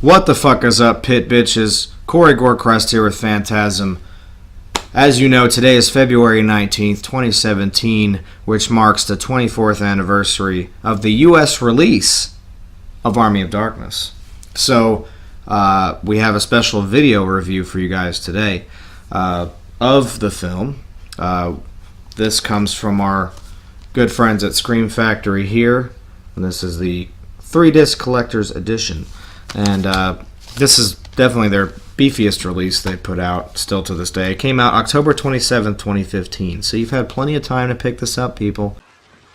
What the fuck is up, pit bitches? Gorechrist here with Phantasm. As you know, today is February 19th, 2017, which marks the 24th anniversary of the U.S. release of Army of Darkness. So, we have a special video review for you guys today of the film. This comes from our good friends at Scream Factory here, and this is the 3-disc collector's edition. And this is definitely their beefiest release they put out still to this day. It came out October 27th, 2015. So you've had plenty of time to pick this up, people.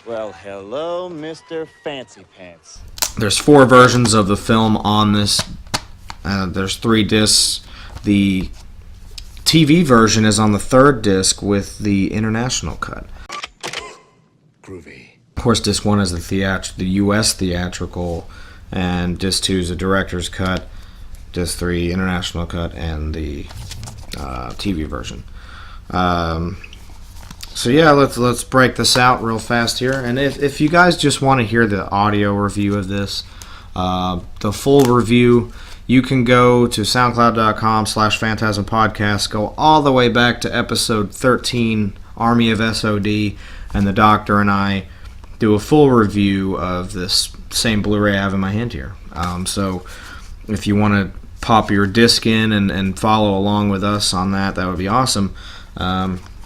Well, hello, Mr. Fancy Pants. There's 4 versions of the film on this. There's 3 discs. The TV version is on the 3rd disc with the international cut. Groovy. Of course, disc 1 is the U.S. theatrical, and disc 2 is the director's cut, disc 3 international cut, and the TV version. So yeah, let's break this out real fast here. And if you guys just want to hear the audio review of this, the full review, you can go to soundcloud.com/phantasmpodcast, go all the way back to episode 13, Army of SOD, and the Doctor and I do a full review of this same Blu-ray I have in my hand here. So if you want to pop your disc in and follow along with us on that, that would be awesome.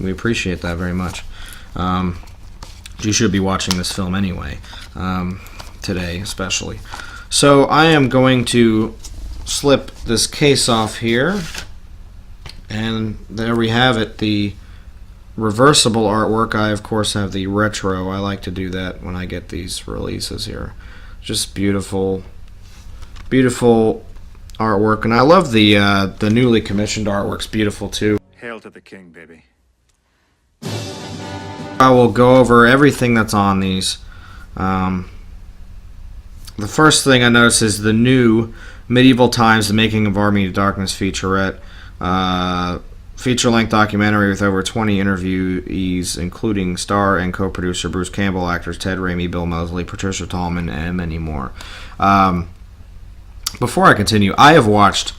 We appreciate that very much. You should be watching this film anyway, today especially. So I am going to slip this case off here, and there we have it, the reversible artwork. I of course have the retro. I like to do that when I get these releases here. Just beautiful artwork, and I love the newly commissioned artwork's beautiful too. Hail to the king, baby. I will go over everything that's on these. The first thing I notice is the new Medieval Times: The Making of Army of Darkness featurette. Feature-length documentary with over 20 interviewees, including star and co-producer Bruce Campbell, actors Ted Raimi, Bill Moseley, Patricia Tallman, and many more. Before I continue, I have watched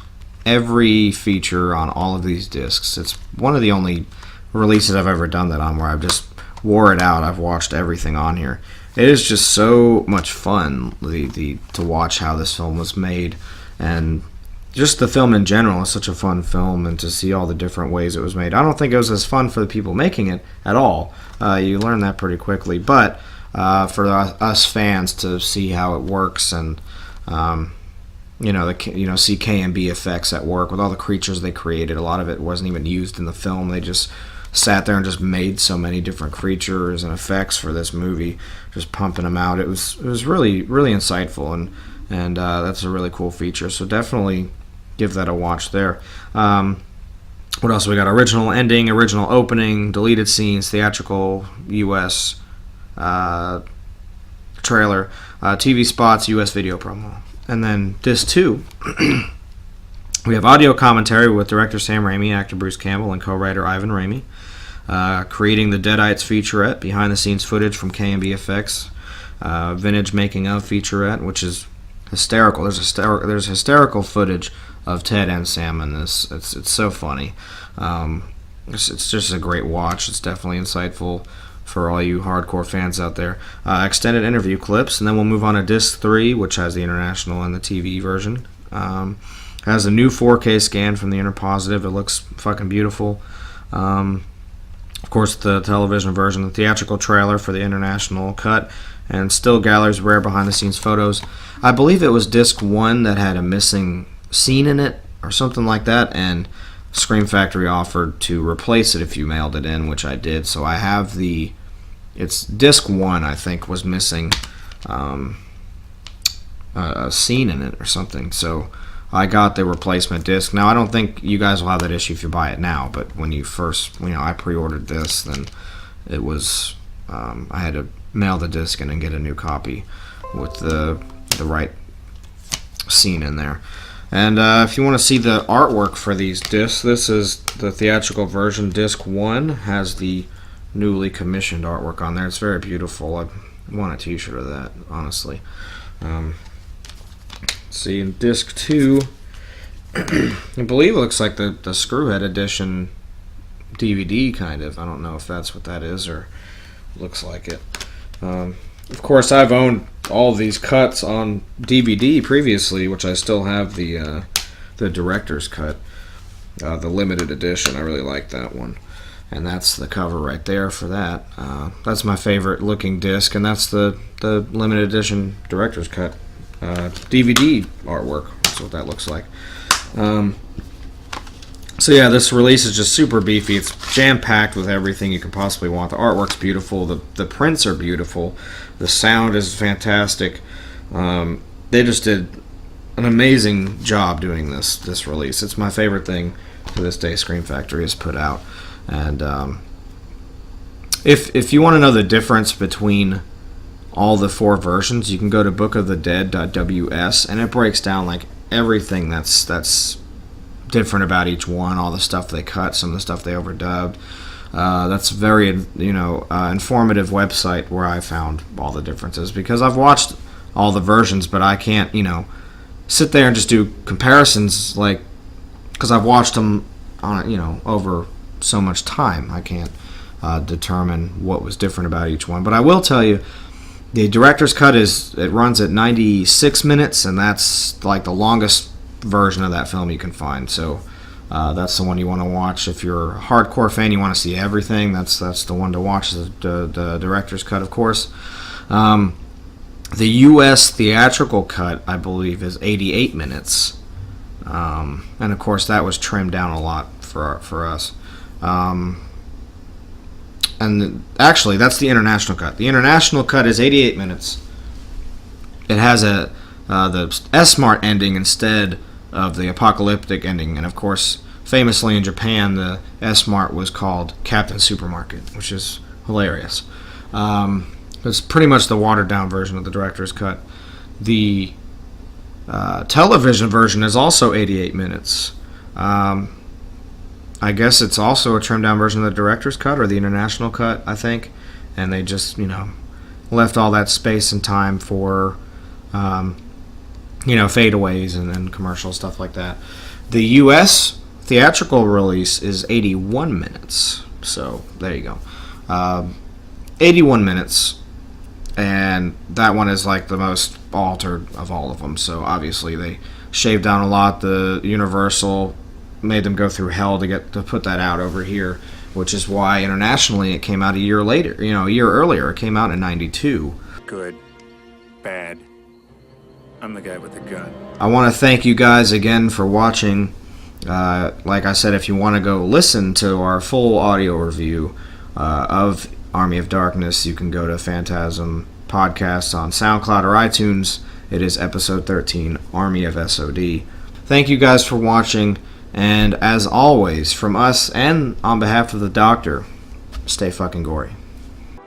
every feature on all of these discs. It's one of the only releases I've ever done that on where I've just wore it out. I've watched everything on here. It is just so much fun to watch how this film was made, and just the film in general is such a fun film, and to see all the different ways it was made. I don't think it was as fun for the people making it at all. You learn that pretty quickly, but for us fans to see how it works, and see K&B effects at work with all the creatures they created. A lot of it wasn't even used in the film. They just sat there and just made so many different creatures and effects for this movie, just pumping them out. It was really, really insightful, and that's a really cool feature. So definitely give that a watch there. What else we got? Original ending, original opening, deleted scenes, theatrical U.S. Trailer, TV spots, U.S. video promo. And then disc 2, we have audio commentary with director Sam Raimi, actor Bruce Campbell, and co-writer Ivan Raimi, creating the Deadites featurette, behind-the-scenes footage from K&B Effects, vintage making-of featurette, which is hysterical. There's hysterical footage of Ted and Sam in this. It's so funny. It's just a great watch. It's definitely insightful for all you hardcore fans out there. Extended interview clips, and then we'll move on to disc 3, which has the international and the TV version. Has a new 4K scan from the Interpositive. It looks fucking beautiful. Of course, the television version, the theatrical trailer for the international cut, and still galleries rare behind-the-scenes photos. I believe it was disc 1 that had a missing scene in it, or something like that, and Scream Factory offered to replace it if you mailed it in, which I did. So I have it's disc 1, I think, was missing a scene in it or something. So I got the replacement disc. Now, I don't think you guys will have that issue if you buy it now, but when you first, I pre-ordered this, then it was, I had to mail the disc in and get a new copy with the right scene in there. And if you want to see the artwork for these discs, this is the theatrical version. Disc 1 has the newly commissioned artwork on there. It's very beautiful. I want a t-shirt of that, honestly. See, in disc 2, I believe it looks like the Screwhead edition DVD, kind of. I don't know if that's what that is or looks like it. Of course, I've owned all these cuts on DVD previously, which I still have the director's cut, the limited edition. I really like that one. And that's the cover right there for that. That's my favorite looking disc, and that's the limited edition director's cut DVD artwork. That's what that looks like. So yeah, this release is just super beefy. It's jam-packed with everything you can possibly want. The artwork's beautiful. The prints are beautiful. The sound is fantastic. They just did an amazing job doing this release. It's my favorite thing to this day Scream Factory has put out. And if you want to know the difference between all the 4 versions, you can go to bookofthedead.ws, and it breaks down like everything that's different about each one, all the stuff they cut, some of the stuff they overdubbed. That's very informative website where I found all the differences, because I've watched all the versions, but I can't sit there and just do comparisons, like, because I've watched them on over so much time. I can't determine what was different about each one, but I will tell you the director's cut runs at 96 minutes, and that's like the longest version of that film you can find. So that's the one you want to watch if you're a hardcore fan. You want to see everything. That's the one to watch. The director's cut, of course. The U.S. theatrical cut, I believe, is 88 minutes, and of course that was trimmed down a lot for us. And actually, that's the international cut. The international cut is 88 minutes. It has the S-Mart ending instead of the apocalyptic ending, and of course, famously in Japan, the S-Mart was called Captain Supermarket, which is hilarious. It's pretty much the watered-down version of the director's cut. The television version is also 88 minutes. I guess it's also a trimmed-down version of the director's cut, or the international cut, I think, and they just, left all that space and time for fadeaways and commercial stuff like that. The U.S. theatrical release is 81 minutes. So, there you go. 81 minutes. And that one is like the most altered of all of them. So, obviously, they shaved down a lot. The Universal made them go through hell to put that out over here, which is why internationally it came out a year later. A year earlier. It came out in 92. Good. Bad. I'm the guy with the gun. I want to thank you guys again for watching. Like I said, if you want to go listen to our full audio review of Army of Darkness, you can go to Phantasm Podcast on SoundCloud or iTunes. It is episode 13, Army of SOD. Thank you guys for watching, and as always, from us and on behalf of the Doctor, stay fucking gory.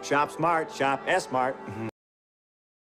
Shop smart, shop S-Mart.